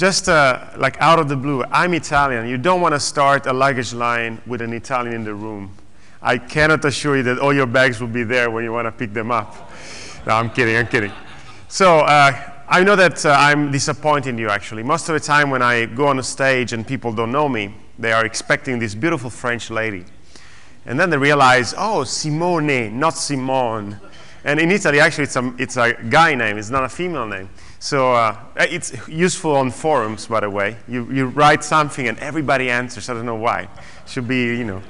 Just like out of the blue, I'm Italian. You don't want to start a luggage line with an Italian in the room. I cannot assure you that all your bags will be there when you want to pick them up. No, I'm kidding, I'm kidding. So I know that I'm disappointing you, actually. Most of the time when I go on a stage and people don't know me, they are expecting this beautiful French lady. And then they realize, oh, Simone, not Simone. And in Italy, actually, it's a guy name. It's not a female name. So it's useful on forums, by the way. You write something and everybody answers. I don't know why. Should be, you know.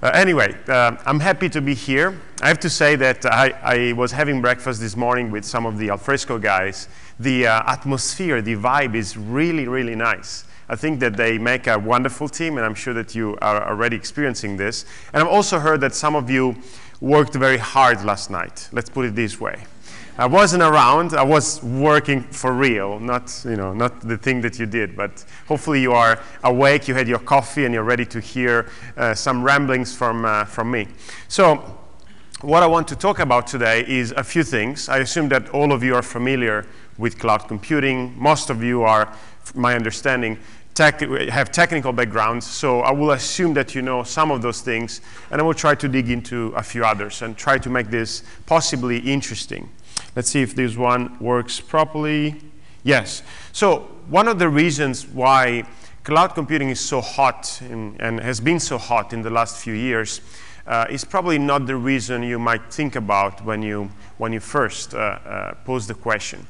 Anyway, I'm happy to be here. I have to say that I was having breakfast this morning with some of the Alfresco guys. The atmosphere, the vibe is really, really nice. I think that they make a wonderful team, and I'm sure that you are already experiencing this. And I've also heard that some of you worked very hard last night. Let's put it this way. I wasn't around. I was working for real, not, you know, not the thing that you did. But hopefully you are awake, you had your coffee, and you're ready to hear some ramblings from me. So what I want to talk about today is a few things. I assume that all of you are familiar with cloud computing. Most of you are, my understanding, have technical backgrounds. So I will assume that you know some of those things, and I will try to dig into a few others and try to make this possibly interesting. Let's see if this one works properly. Yes. So one of the reasons why cloud computing is so hot and has been so hot in the last few years is probably not the reason you might think about when you first pose the question.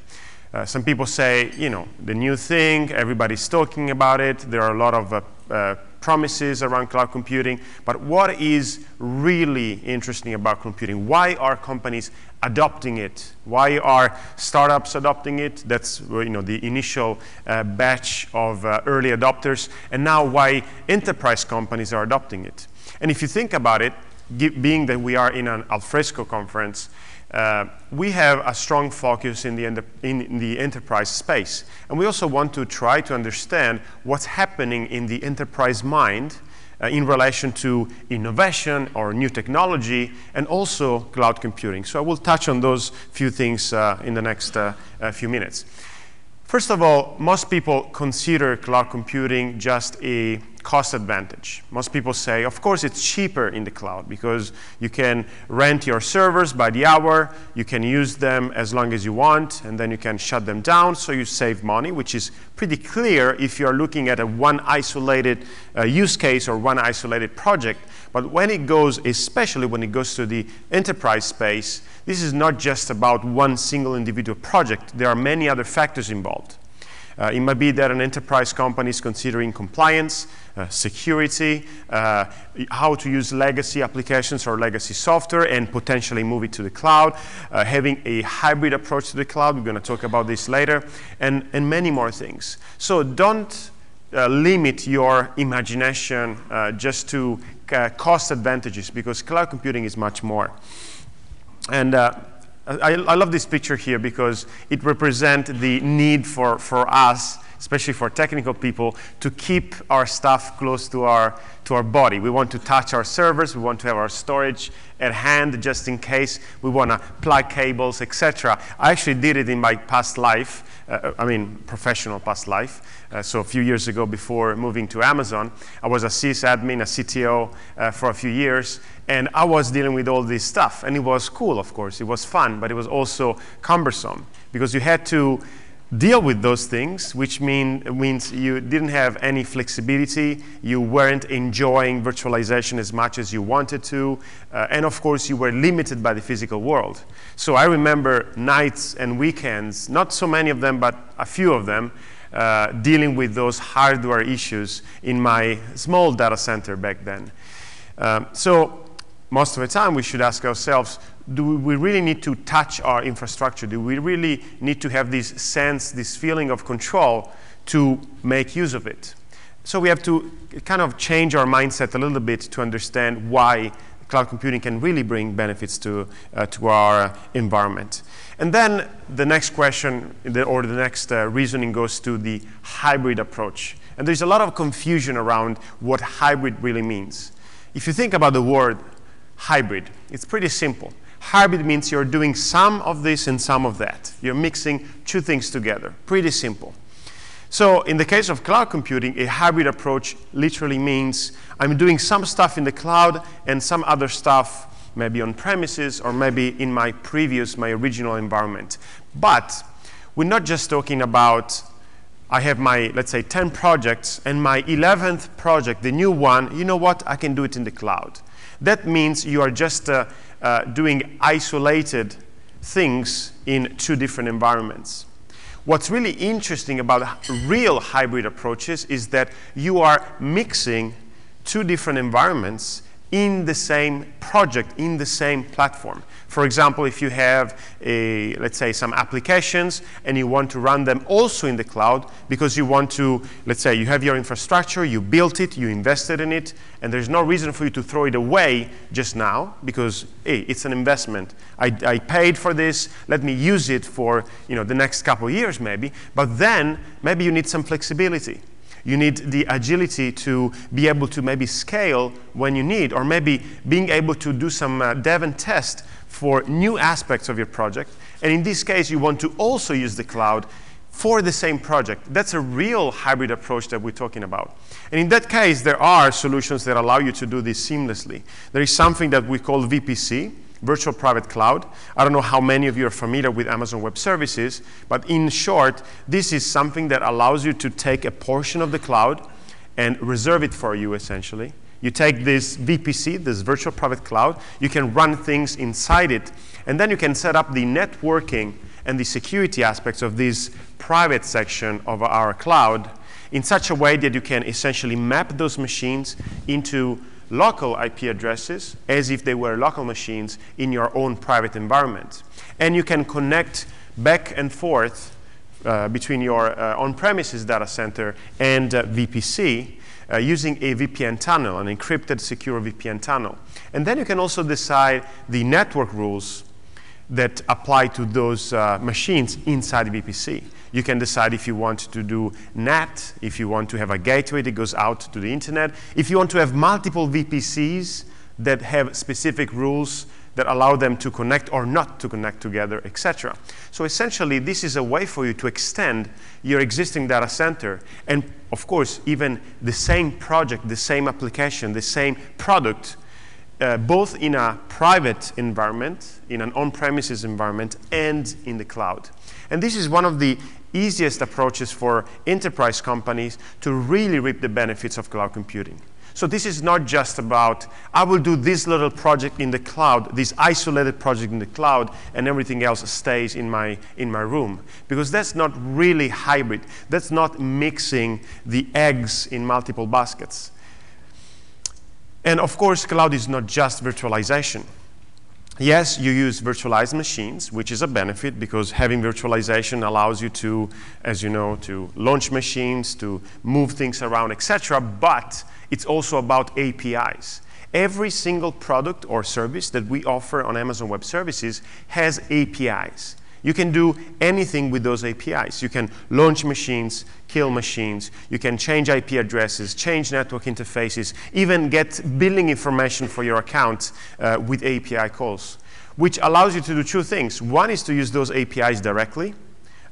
Some people say, you know, the new thing, everybody's talking about it. There are a lot of promises around cloud computing. But what is really interesting about computing? Why are companies adopting it? Why are startups adopting it? That's, you know, the initial batch of early adopters. And now why enterprise companies are adopting it. And if you think about it, being that we are in an Alfresco conference, we have a strong focus in the enterprise space. And we also want to try to understand what's happening in the enterprise mind in relation to innovation or new technology and also cloud computing. So I will touch on those few things in the next few minutes. First of all, most people consider cloud computing just a cost advantage. Most people say, of course, it's cheaper in the cloud because you can rent your servers by the hour, you can use them as long as you want, and then you can shut them down, so you save money, which is pretty clear if you're looking at one isolated use case or one isolated project. But when it goes, especially when it goes to the enterprise space, this is not just about one single individual project. There are many other factors involved. It might be that an enterprise company is considering compliance, security, how to use legacy applications or legacy software and potentially move it to the cloud, having a hybrid approach to the cloud. We're going to talk about this later, and many more things. So don't limit your imagination just to cost advantages, because cloud computing is much more. And I love this picture here because it represents the need for us, especially for technical people, to keep our stuff close to our body. We want to touch our servers, we want to have our storage at hand just in case, we want to plug cables, etc. I actually did it in my past life, professional past life. So a few years ago, before moving to Amazon, I was a sysadmin, a CTO for a few years, and I was dealing with all this stuff. And it was cool, of course. It was fun, but it was also cumbersome because you had to deal with those things, which means you didn't have any flexibility, you weren't enjoying virtualization as much as you wanted to, and of course you were limited by the physical world. So I remember nights and weekends, not so many of them, but a few of them, dealing with those hardware issues in my small data center back then. So most of the time we should ask ourselves, do we really need to touch our infrastructure? Do we really need to have this sense, this feeling of control to make use of it? So we have to kind of change our mindset a little bit to understand why cloud computing can really bring benefits to our environment. And then the next question, or the next reasoning goes to the hybrid approach. And there's a lot of confusion around what hybrid really means. If you think about the word hybrid, it's pretty simple. Hybrid means you're doing some of this and some of that. You're mixing two things together. Pretty simple. So in the case of cloud computing, a hybrid approach literally means I'm doing some stuff in the cloud and some other stuff maybe on premises or maybe in my original environment. But we're not just talking about I have my, let's say, 10 projects, and my 11th project, the new one, you know what? I can do it in the cloud. That means you are just doing isolated things in 2 different environments. What's really interesting about real hybrid approaches is that you are mixing 2 different environments in the same project, in the same platform. For example, if you have, let's say, some applications and you want to run them also in the cloud because you want to, let's say, you have your infrastructure, you built it, you invested in it, and there's no reason for you to throw it away just now because, hey, it's an investment. I paid for this. Let me use it for the next couple of years maybe. But then maybe you need some flexibility. You need the agility to be able to maybe scale when you need, or maybe being able to do some dev and test for new aspects of your project. And in this case, you want to also use the cloud for the same project. That's a real hybrid approach that we're talking about. And in that case, there are solutions that allow you to do this seamlessly. There is something that we call VPC, Virtual Private Cloud. I don't know how many of you are familiar with Amazon Web Services, but in short, this is something that allows you to take a portion of the cloud and reserve it for you, essentially. You take this VPC, this Virtual Private Cloud, you can run things inside it, and then you can set up the networking and the security aspects of this private section of our cloud in such a way that you can essentially map those machines into local IP addresses as if they were local machines in your own private environment. And you can connect back and forth between your on-premises data center and VPC using a VPN tunnel, an encrypted secure VPN tunnel. And then you can also decide the network rules that apply to those machines inside VPC. You can decide if you want to do NAT, if you want to have a gateway that goes out to the internet, if you want to have multiple VPCs that have specific rules that allow them to connect or not to connect together, etc. So essentially, this is a way for you to extend your existing data center and, of course, even the same project, the same application, the same product, both in a private environment, in an on-premises environment, and in the cloud. And this is one of the easiest approaches for enterprise companies to really reap the benefits of cloud computing. So this is not just about, I will do this little project in the cloud, this isolated project in the cloud, and everything else stays in my room. Because that's not really hybrid. That's not mixing the eggs in multiple baskets. And of course, cloud is not just virtualization. Yes, you use virtualized machines, which is a benefit because having virtualization allows you to, as you know, to launch machines, to move things around, etc. But it's also about APIs. Every single product or service that we offer on Amazon Web Services has APIs. You can do anything with those APIs. You can launch machines, kill machines. You can change IP addresses, change network interfaces, even get billing information for your account with API calls, which allows you to do 2 things. One is to use those APIs directly,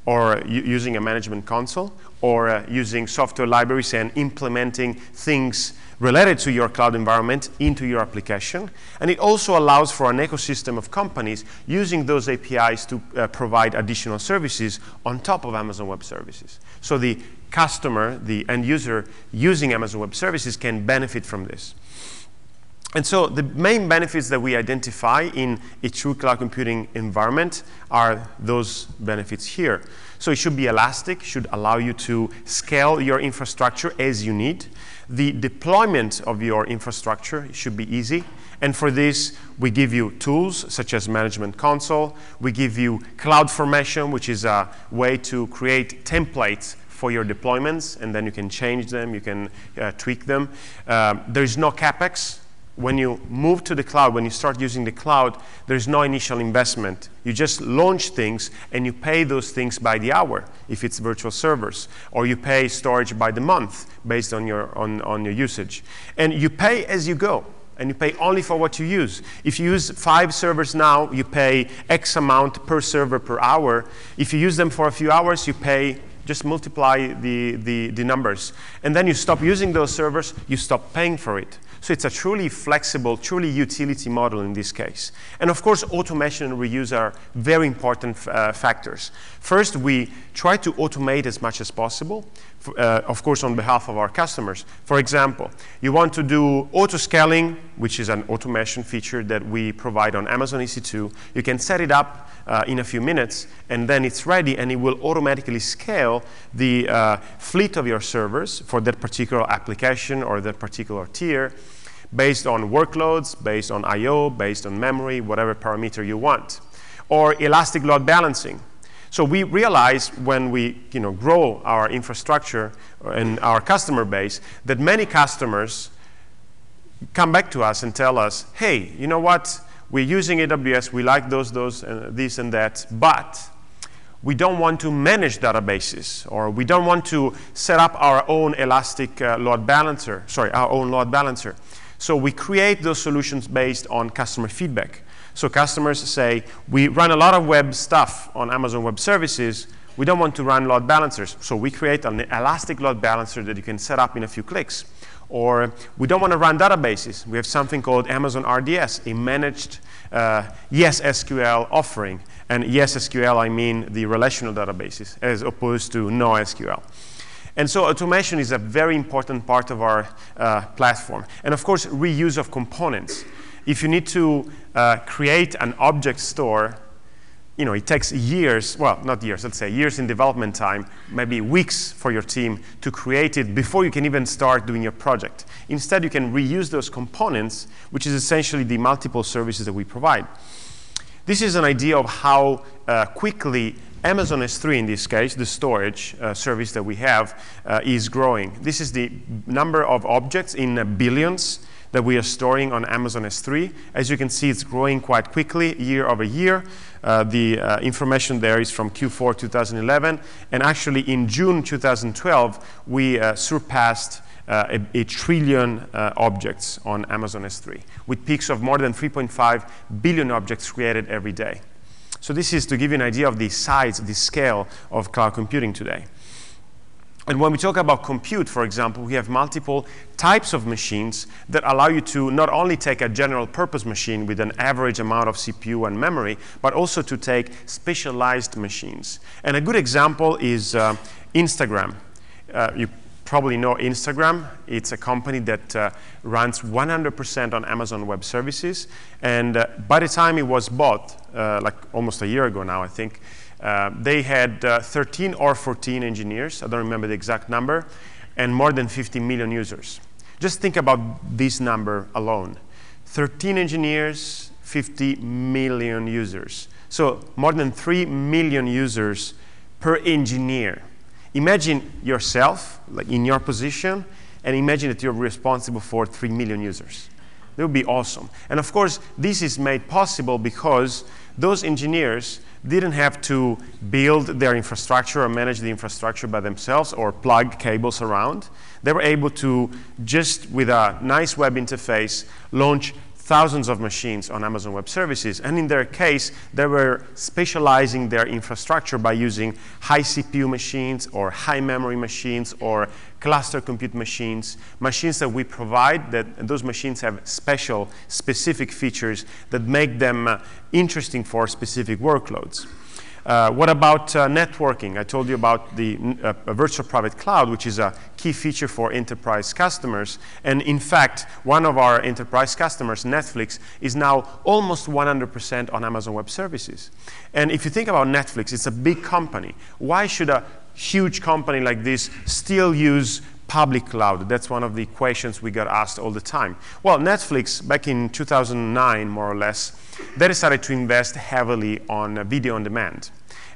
or using a management console, or using software libraries and implementing things related to your cloud environment into your application. And it also allows for an ecosystem of companies using those APIs to provide additional services on top of Amazon Web Services. So the customer, the end user using Amazon Web Services can benefit from this. And so the main benefits that we identify in a true cloud computing environment are those benefits here. So it should be elastic, should allow you to scale your infrastructure as you need. The deployment of your infrastructure should be easy. And for this, we give you tools such as Management Console. We give you CloudFormation, which is a way to create templates for your deployments, and then you can change them, you can tweak them. There is no CapEx. When you move to the cloud, when you start using the cloud, there's no initial investment. You just launch things and you pay those things by the hour if it's virtual servers, or you pay storage by the month based on your usage. And you pay as you go, and you pay only for what you use. If you use 5 servers now, you pay X amount per server per hour. If you use them for a few hours, you pay Just multiply the numbers. And then you stop using those servers, you stop paying for it. So it's a truly flexible, truly utility model in this case. And of course, automation and reuse are very important factors. First, we try to automate as much as possible, of course, on behalf of our customers. For example, you want to do auto-scaling, which is an automation feature that we provide on Amazon EC2. You can set it up in a few minutes, and then it's ready, and it will automatically scale the fleet of your servers for that particular application or that particular tier, based on workloads, based on I/O, based on memory, whatever parameter you want. Or elastic load balancing. So we realize when we grow our infrastructure and our customer base that many customers come back to us and tell us, hey, you know what? We're using AWS, we like those, this and that, but we don't want to manage databases, or we don't want to set up our own elastic load balancer, our own load balancer. So we create those solutions based on customer feedback. So customers say, we run a lot of web stuff on Amazon Web Services. We don't want to run load balancers. So we create an elastic load balancer that you can set up in a few clicks. Or we don't want to run databases. We have something called Amazon RDS, a managed Yes SQL offering. And Yes SQL, I mean the relational databases, as opposed to no SQL. And so automation is a very important part of our platform. And of course, reuse of components. If you need to create an object store, it takes years, well, not years, let's say years in development time, maybe weeks for your team to create it before you can even start doing your project. Instead, you can reuse those components, which is essentially the multiple services that we provide. This is an idea of how quickly Amazon S3, in this case, the storage service that we have, is growing. This is the number of objects in billions that we are storing on Amazon S3. As you can see, it's growing quite quickly year over year. The information there is from Q4 2011. And actually, in June 2012, we surpassed a trillion objects on Amazon S3, with peaks of more than 3.5 billion objects created every day. So this is to give you an idea of the size, the scale of cloud computing today. And when we talk about compute, for example, we have multiple types of machines that allow you to not only take a general purpose machine with an average amount of CPU and memory, but also to take specialized machines. And a good example is Instagram. You probably know Instagram. It's a company that runs 100% on Amazon Web Services. And by the time it was bought, like almost a year ago now, I think, they had 13 or 14 engineers, I don't remember the exact number, and more than 50 million users. Just think about this number alone. 13 engineers, 50 million users. So more than 3 million users per engineer. Imagine yourself, like in your position, and imagine that you're responsible for 3 million users. That would be awesome. And of course, this is made possible because those engineers didn't have to build their infrastructure or manage the infrastructure by themselves or plug cables around. They were able to just, with a nice web interface, launch thousands of machines on Amazon Web Services. And in their case, they were specializing their infrastructure by using high CPU machines or high memory machines or cluster compute machines, machines that we provide, that those machines have specific features that make them interesting for specific workloads. What about networking? I told you about the virtual private cloud, which is a key feature for enterprise customers. And in fact, one of our enterprise customers, Netflix, is now almost 100% on Amazon Web Services. And if you think about Netflix, it's a big company. Why should a huge company like this still use public cloud? That's one of the questions we got asked all the time. Well, Netflix, back in 2009, more or less, they decided to invest heavily on video on demand.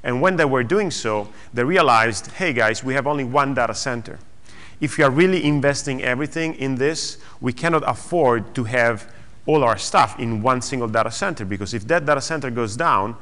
And when they were doing so, they realized, hey guys, we have only one data center. If we are really investing everything in this, we cannot afford to have all our stuff in one single data center, because if that data center goes down,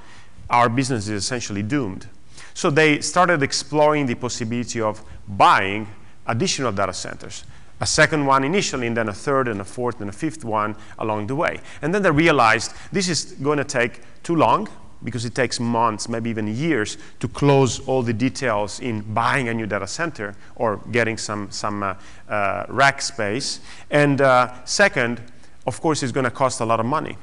our business is essentially doomed. So they started exploring the possibility of buying additional data centers. A second one initially, and then a third, and a fourth, and a fifth one along the way. And then they realized this is going to take too long. because it takes months, maybe even years, to close all the details in buying a new data center or getting some rack space. And second, of course, it's going to cost a lot of money.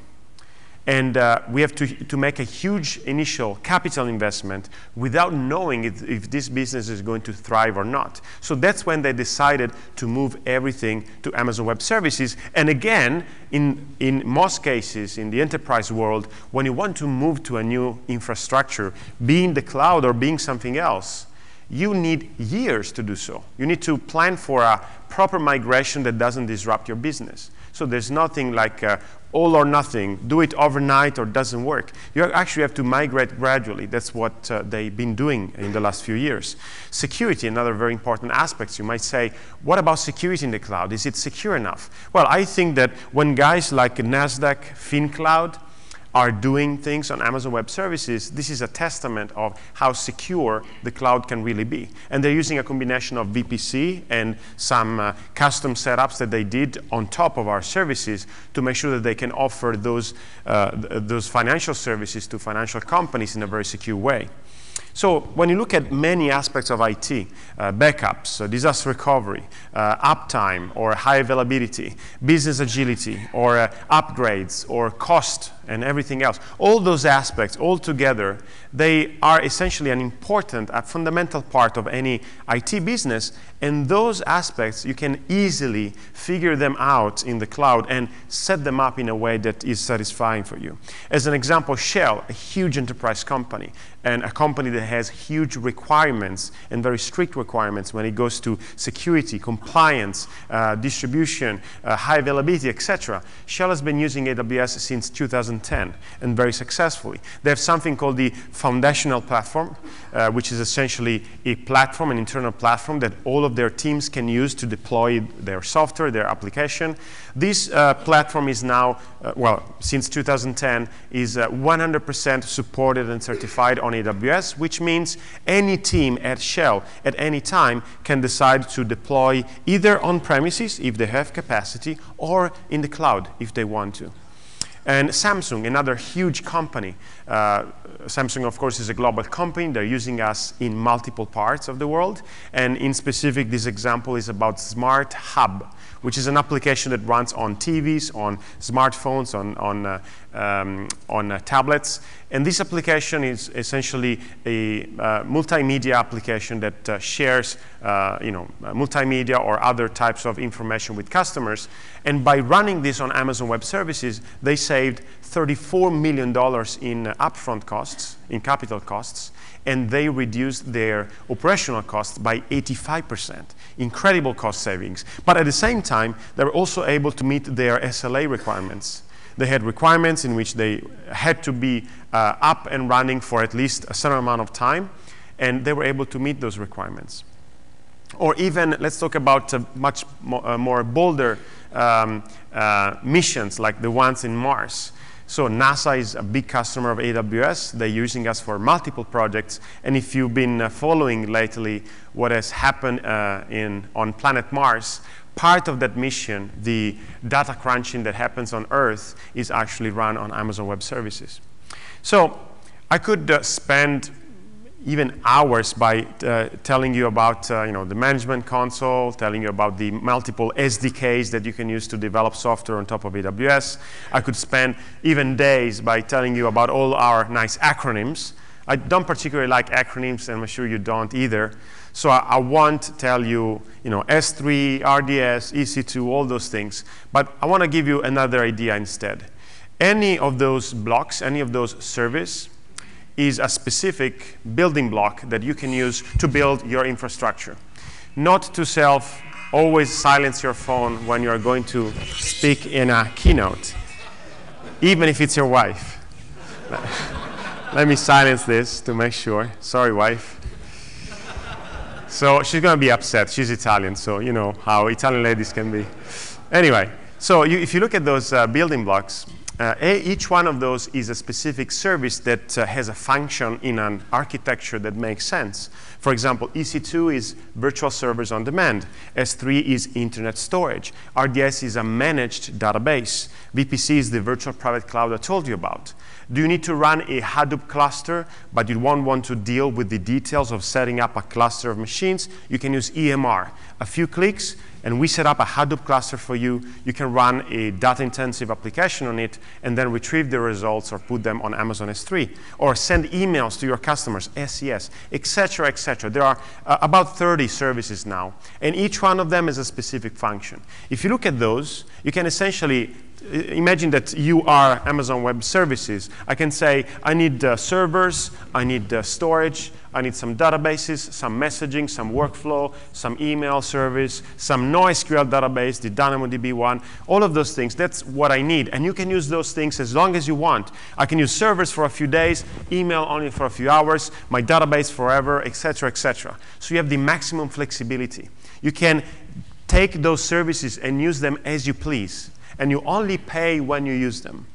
And we have to make a huge initial capital investment without knowing if this business is going to thrive or not. So that's when they decided to move everything to Amazon Web Services. And again, in most cases, in the enterprise world, when you want to move to a new infrastructure, being the cloud or being something else, you need years to do so. You need to plan for a proper migration that doesn't disrupt your business. So there's nothing like all or nothing, do it overnight or doesn't work. You actually have to migrate gradually. That's what they've been doing in the last few years. Security, another very important aspect. You might say, what about security in the cloud? Is it secure enough? Well, I think that when guys like Nasdaq, FinCloud, are doing things on Amazon Web Services, this is a testament of how secure the cloud can really be. And they're using a combination of VPC and some custom setups that they did on top of our services to make sure that they can offer those financial services to financial companies in a very secure way. So when you look at many aspects of IT, backups, disaster recovery, uptime or high availability, business agility or upgrades or cost and everything else, all those aspects all together, they are essentially an important, a fundamental part of any IT business. And those aspects, you can easily figure them out in the cloud and set them up in a way that is satisfying for you. As an example, Shell, a huge enterprise company, and a company that has huge requirements and very strict requirements when it goes to security, compliance, distribution, high availability, etc. Shell has been using AWS since 2010 and very successfully. They have something called the foundational platform, which is essentially a platform, an internal platform that all of their teams can use to deploy their software, their application. This platform is now, well, since 2010, is 100% supported and certified on AWS, which means any team at Shell at any time can decide to deploy either on premises if they have capacity or in the cloud if they want to. And Samsung, another huge company. Samsung, of course, is a global company. They're using us in multiple parts of the world. And in specific, this example is about Smart Hub, which is an application that runs on TVs, on smartphones, on tablets. And this application is essentially a multimedia application that shares multimedia or other types of information with customers. And by running this on Amazon Web Services, they saved $34 million in upfront costs, in capital costs, and they reduced their operational costs by 85%. Incredible cost savings. But at the same time, they were also able to meet their SLA requirements. They had requirements in which they had to be up and running for at least a certain amount of time, and they were able to meet those requirements. Or even, let's talk about much more bolder missions, like the ones in Mars. So NASA is a big customer of AWS. They're using us for multiple projects. And if you've been following lately what has happened on planet Mars, part of that mission, the data crunching that happens on Earth, is actually run on Amazon Web Services. So I could spend even hours by telling you about the management console, telling you about the multiple SDKs that you can use to develop software on top of AWS. I could spend even days by telling you about all our nice acronyms. I don't particularly like acronyms, and I'm sure you don't either. So I won't tell you, S3, RDS, EC2, all those things. But I want to give you another idea instead. Any of those blocks, any of those services, is a specific building block that you can use to build your infrastructure. Not to always silence your phone when you're going to speak in a keynote, even if it's your wife. Let me silence this to make sure. Sorry, wife. So she's going to be upset. She's Italian, so you know how Italian ladies can be. Anyway, so if you look at those building blocks, each one of those is a specific service that has a function in an architecture that makes sense. For example, EC2 is virtual servers on demand. S3 is internet storage. RDS is a managed database. VPC is the virtual private cloud I told you about. Do you need to run a Hadoop cluster, but you won't want to deal with the details of setting up a cluster of machines? You can use EMR. A few clicks, and we set up a Hadoop cluster for you. You can run a data-intensive application on it and then retrieve the results or put them on Amazon S3, or send emails to your customers, SES, etc., etc. There are about 30 services now, and each one of them is a specific function. If you look at those, you can essentially imagine that you are Amazon Web Services. I can say, I need servers, I need storage, I need some databases, some messaging, some workflow, some email service, some NoSQL database, the DynamoDB one, all of those things. That's what I need. And you can use those things as long as you want. I can use servers for a few days, email only for a few hours, my database forever, etc., etc. So you have the maximum flexibility. You can take those services and use them as you please, and you only pay when you use them.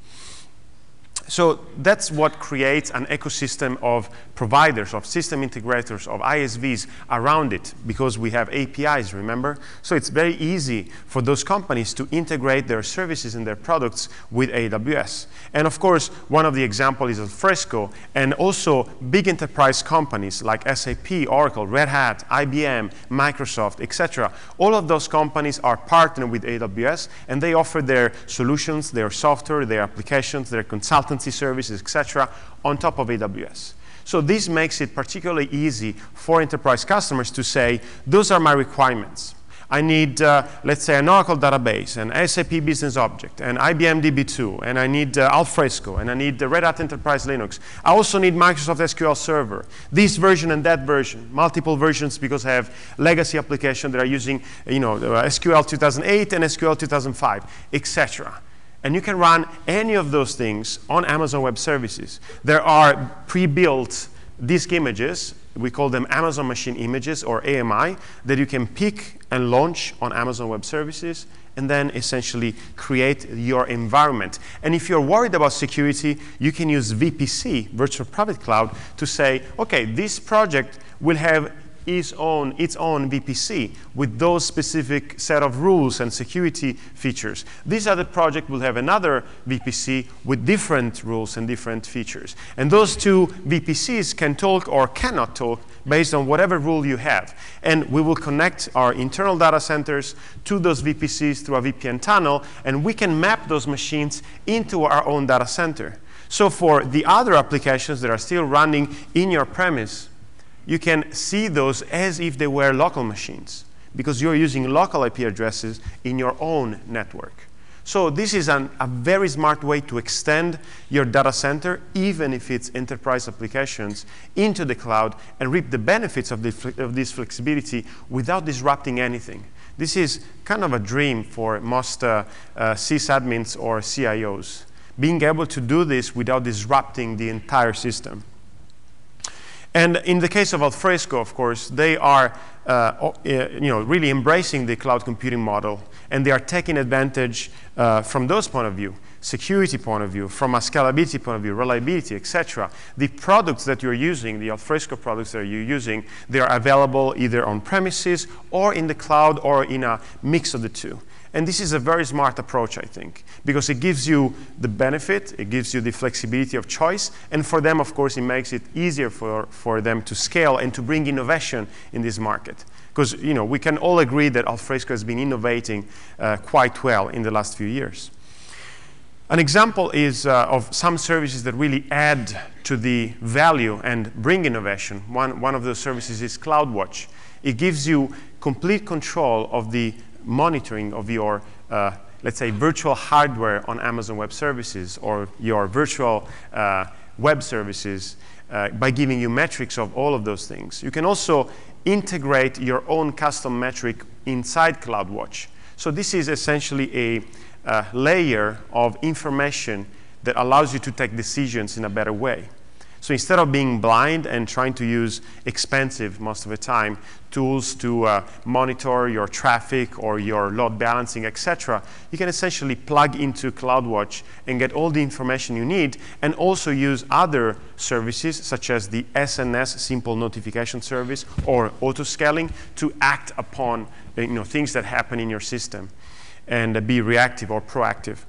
So that's what creates an ecosystem of providers, of system integrators, of ISVs around it, because we have APIs, remember? So it's very easy for those companies to integrate their services and their products with AWS. And of course, one of the examples is Alfresco, and also big enterprise companies like SAP, Oracle, Red Hat, IBM, Microsoft, etc. All of those companies are partnered with AWS, and they offer their solutions, their software, their applications, their consultancy services, etc., on top of AWS. So this makes it particularly easy for enterprise customers to say, those are my requirements. I need, let's say, an Oracle database, an SAP Business Object, an IBM DB2, and I need Alfresco, and I need the Red Hat Enterprise Linux. I also need Microsoft SQL Server, this version and that version, multiple versions, because I have legacy applications that are using, SQL 2008 and SQL 2005, etc. And you can run any of those things on Amazon Web Services. There are pre-built disk images, we call them Amazon Machine Images, or AMI, that you can pick and launch on Amazon Web Services, and then essentially create your environment. And if you're worried about security, you can use VPC, Virtual Private Cloud, to say, okay, this project will have its own VPC with those specific set of rules and security features. This other project will have another VPC with different rules and different features. And those two VPCs can talk or cannot talk based on whatever rule you have. And we will connect our internal data centers to those VPCs through a VPN tunnel, and we can map those machines into our own data center. So for the other applications that are still running in your premise, you can see those as if they were local machines, because you're using local IP addresses in your own network. So this is a very smart way to extend your data center, even if it's enterprise applications, into the cloud and reap the benefits of this flexibility without disrupting anything. This is kind of a dream for most sysadmins or CIOs, being able to do this without disrupting the entire system. And in the case of Alfresco, of course, they are really embracing the cloud computing model, and they are taking advantage from those point of view, security point of view, from a scalability point of view, reliability, etc. The products that you're using, the Alfresco products that you're using, they are available either on premises or in the cloud or in a mix of the two. And this is a very smart approach, I think, because it gives you the benefit, it gives you the flexibility of choice, and for them, of course, it makes it easier for them to scale and to bring innovation in this market. Because we can all agree that Alfresco has been innovating quite well in the last few years. An example is of some services that really add to the value and bring innovation. One of those services is CloudWatch. It gives you complete control of the monitoring of your, let's say, virtual hardware on Amazon Web Services or your virtual web services by giving you metrics of all of those things. You can also integrate your own custom metric inside CloudWatch. So this is essentially a layer of information that allows you to take decisions in a better way. So instead of being blind and trying to use expensive, most of the time, tools to monitor your traffic or your load balancing, etc., you can essentially plug into CloudWatch and get all the information you need, and also use other services such as the SNS, Simple Notification Service, or auto-scaling to act upon things that happen in your system and be reactive or proactive.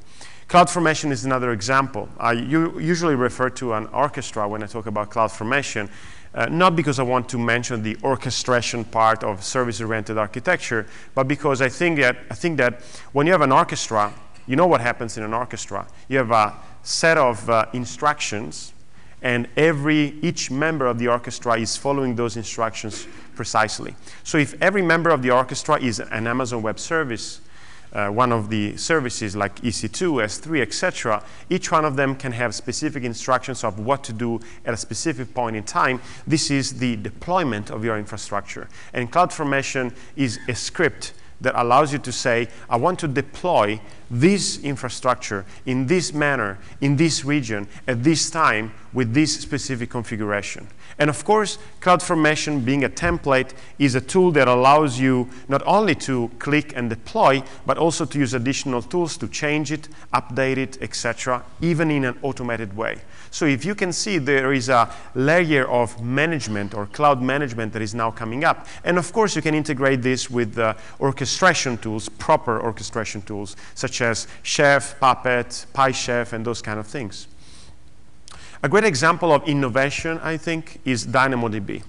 CloudFormation is another example. I usually refer to an orchestra when I talk about CloudFormation, not because I want to mention the orchestration part of service-oriented architecture, but because I think that when you have an orchestra, you know what happens in an orchestra. You have a set of instructions, and each member of the orchestra is following those instructions precisely. So if every member of the orchestra is an Amazon Web Service, one of the services like EC2, S3, etc., each one of them can have specific instructions of what to do at a specific point in time. This is the deployment of your infrastructure. And CloudFormation is a script that allows you to say, I want to deploy this infrastructure in this manner, in this region, at this time, with this specific configuration. And of course, CloudFormation, being a template, is a tool that allows you not only to click and deploy, but also to use additional tools to change it, update it, etc., even in an automated way. So if you can see, there is a layer of management or cloud management that is now coming up. And of course, you can integrate this with orchestration tools, proper orchestration tools, such as Chef, Puppet, PyChef, and those kind of things. A great example of innovation, I think, is DynamoDB.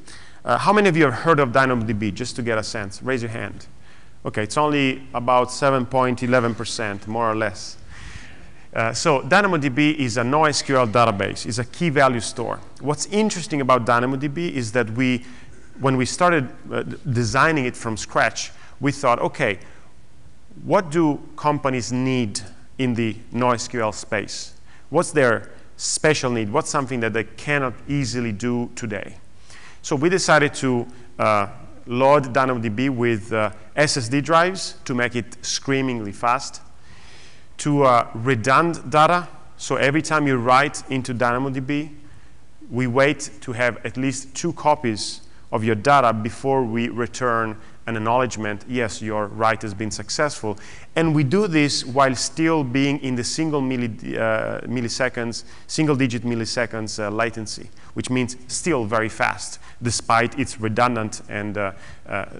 How many of you have heard of DynamoDB, just to get a sense? Raise your hand. OK, it's only about 7.11%, more or less. So DynamoDB is a NoSQL database. It's a key value store. What's interesting about DynamoDB is that when we started designing it from scratch, we thought, OK, what do companies need in the NoSQL space? What's their special need? What's something that they cannot easily do today? So we decided to load DynamoDB with SSD drives to make it screamingly fast, to redund data. So every time you write into DynamoDB, we wait to have at least 2 copies of your data before we return an acknowledgement, yes, your write has been successful. And we do this while still being in the single-digit milliseconds latency, which means still very fast, despite it's redundant and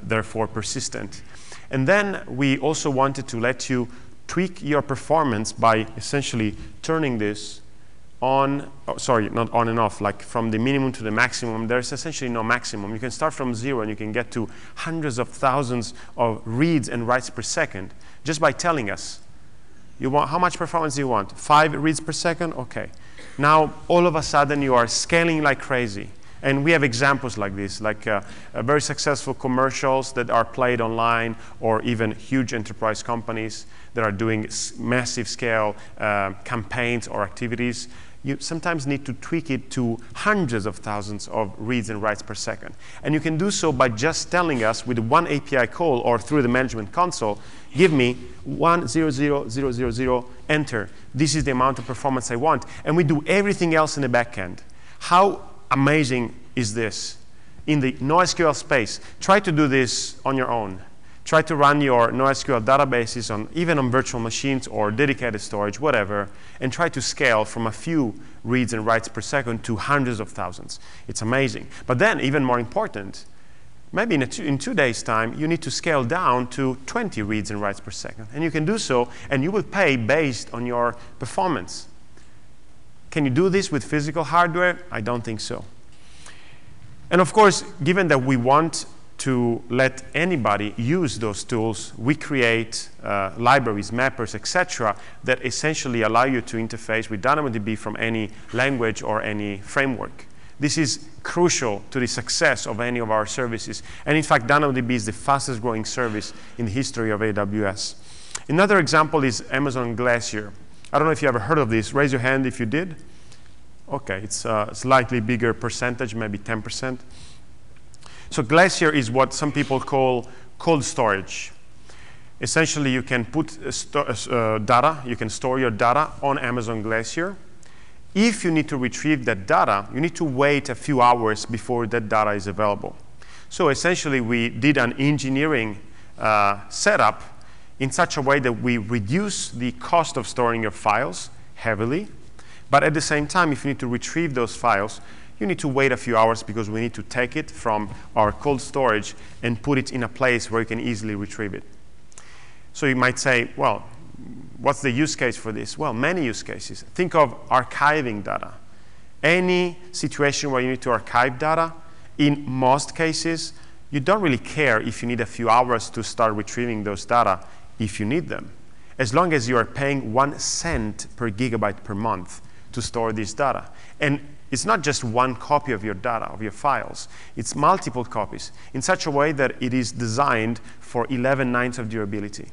therefore persistent. And then we also wanted to let you tweak your performance by essentially turning this on, sorry, not on and off, like from the minimum to the maximum. There's essentially no maximum. You can start from 0 and you can get to hundreds of thousands of reads and writes per second just by telling us, how much performance do you want? 5 reads per second? OK. Now, all of a sudden, you are scaling like crazy. And we have examples like this, like very successful commercials that are played online, or even huge enterprise companies that are doing massive scale campaigns or activities. You sometimes need to tweak it to hundreds of thousands of reads and writes per second. And you can do so by just telling us with one API call or through the management console, give me 100,000, enter. This is the amount of performance I want. And we do everything else in the back end. How amazing is this? In the NoSQL space, try to do this on your own. Try to run your NoSQL databases even on virtual machines or dedicated storage, whatever, and try to scale from a few reads and writes per second to hundreds of thousands. It's amazing. But then, even more important, maybe in 2 days' time, you need to scale down to 20 reads and writes per second. And you can do so, and you will pay based on your performance. Can you do this with physical hardware? I don't think so. And of course, given that we want to let anybody use those tools, we create libraries, mappers, etc., that essentially allow you to interface with DynamoDB from any language or any framework. This is crucial to the success of any of our services. And in fact, DynamoDB is the fastest growing service in the history of AWS. Another example is Amazon Glacier. I don't know if you ever heard of this. Raise your hand if you did. OK, it's a slightly bigger percentage, maybe 10%. So Glacier is what some people call cold storage. Essentially, you can put data, you can store your data on Amazon Glacier. If you need to retrieve that data, you need to wait a few hours before that data is available. So essentially, we did an engineering setup in such a way that we reduce the cost of storing your files heavily. But at the same time, if you need to retrieve those files, you need to wait a few hours because we need to take it from our cold storage and put it in a place where you can easily retrieve it. So you might say, well, what's the use case for this? Well, many use cases. Think of archiving data. Any situation where you need to archive data, in most cases, you don't really care if you need a few hours to start retrieving those data if you need them, as long as you are paying 1 cent per gigabyte per month to store this data. And it's not just one copy of your data, of your files. It's multiple copies in such a way that it is designed for 11 nines of durability.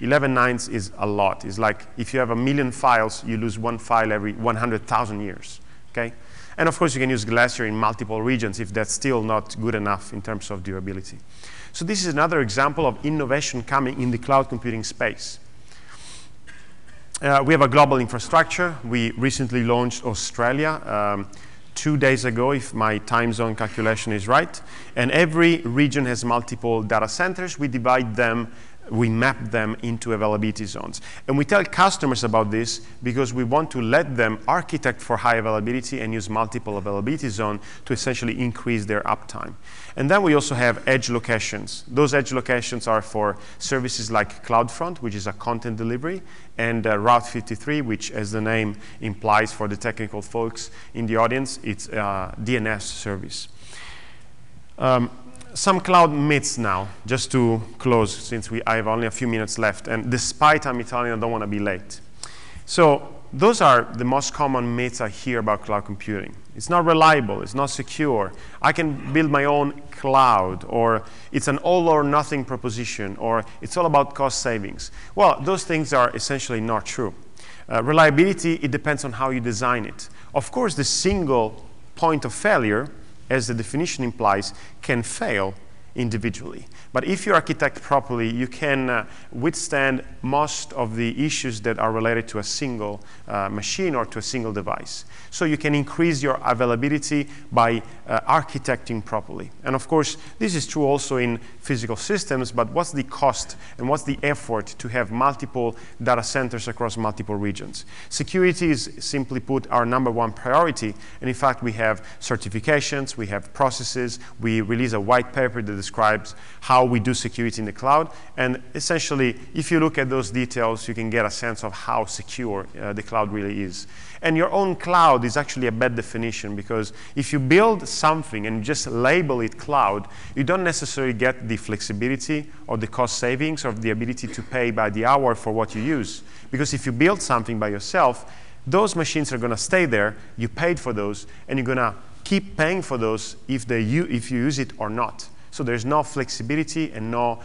11 nines is a lot. It's like if you have 1,000,000 files, you lose one file every 100,000 years. Okay? And of course, you can use Glacier in multiple regions if that's still not good enough in terms of durability. So this is another example of innovation coming in the cloud computing space. We have a global infrastructure. We recently launched Australia 2 days ago, if my time zone calculation is right. And every region has multiple data centers. We divide them, we map them into availability zones. And we tell customers about this because we want to let them architect for high availability and use multiple availability zones to essentially increase their uptime. And then we also have edge locations. Those edge locations are for services like CloudFront, which is a content delivery, and Route 53, which, as the name implies for the technical folks in the audience, it's a DNS service. Some cloud myths now, just to close, since I have only a few minutes left. And despite I'm Italian, I don't want to be late. So those are the most common myths I hear about cloud computing. It's not reliable. It's not secure. I can build my own cloud, or it's an all or nothing proposition, or it's all about cost savings. Well, those things are essentially not true. Reliability, it depends on how you design it. Of course, the single point of failure, as the definition implies, can fail individually. But if you architect properly, you can withstand most of the issues that are related to a single machine or to a single device. So you can increase your availability by architecting properly. And of course, this is true also in physical systems, but what's the cost and what's the effort to have multiple data centers across multiple regions? Security is, simply put, our #1 priority. And in fact, we have certifications, we have processes, we release a white paper that describes how we do security in the cloud. And essentially, if you look at those details, you can get a sense of how secure the cloud really is. And your own cloud is actually a bad definition, because if you build something and just label it cloud, you don't necessarily get the flexibility or the cost savings or the ability to pay by the hour for what you use. Because if you build something by yourself, those machines are going to stay there, you paid for those, and you're going to keep paying for those if you use it or not. So there's no flexibility and no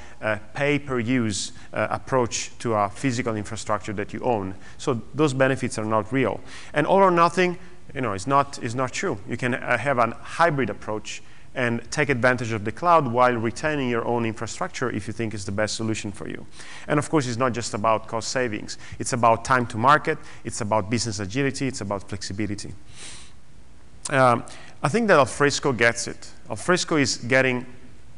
pay-per-use approach to a physical infrastructure that you own. So those benefits are not real. And all or nothing, is not true. You can have a hybrid approach and take advantage of the cloud while retaining your own infrastructure if you think it's the best solution for you. And of course, it's not just about cost savings. It's about time to market. It's about business agility. It's about flexibility. I think that Alfresco gets it. Alfresco is getting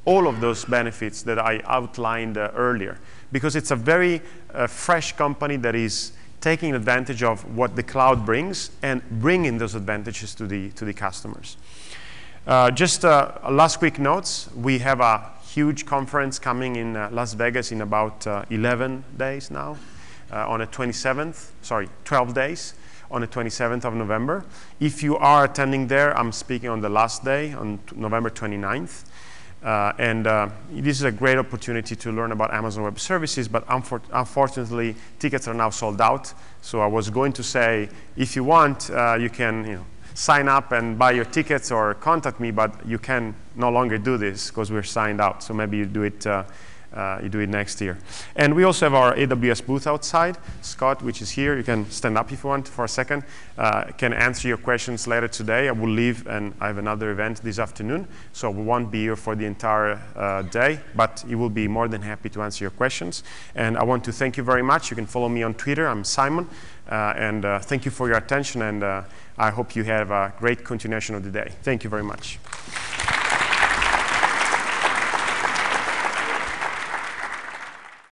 all of those benefits that I outlined earlier, because it's a very fresh company that is taking advantage of what the cloud brings and bringing those advantages to the customers. Just last quick notes. We have a huge conference coming in Las Vegas in about 11 days now, on the 12 days, on the 27th of November. If you are attending there, I'm speaking on the last day, on November 29th. This is a great opportunity to learn about Amazon Web Services, but unfortunately, tickets are now sold out. So I was going to say, if you want, you can sign up and buy your tickets or contact me, but you can no longer do this because we're signed out. So maybe you do it next year. And we also have our AWS booth outside. Scott, which is here, you can stand up if you want for a second, can answer your questions later today. I will leave and I have another event this afternoon, so we won't be here for the entire day, but he will be more than happy to answer your questions. And I want to thank you very much. You can follow me on Twitter. I'm Simone. Thank you for your attention, and I hope you have a great continuation of the day. Thank you very much.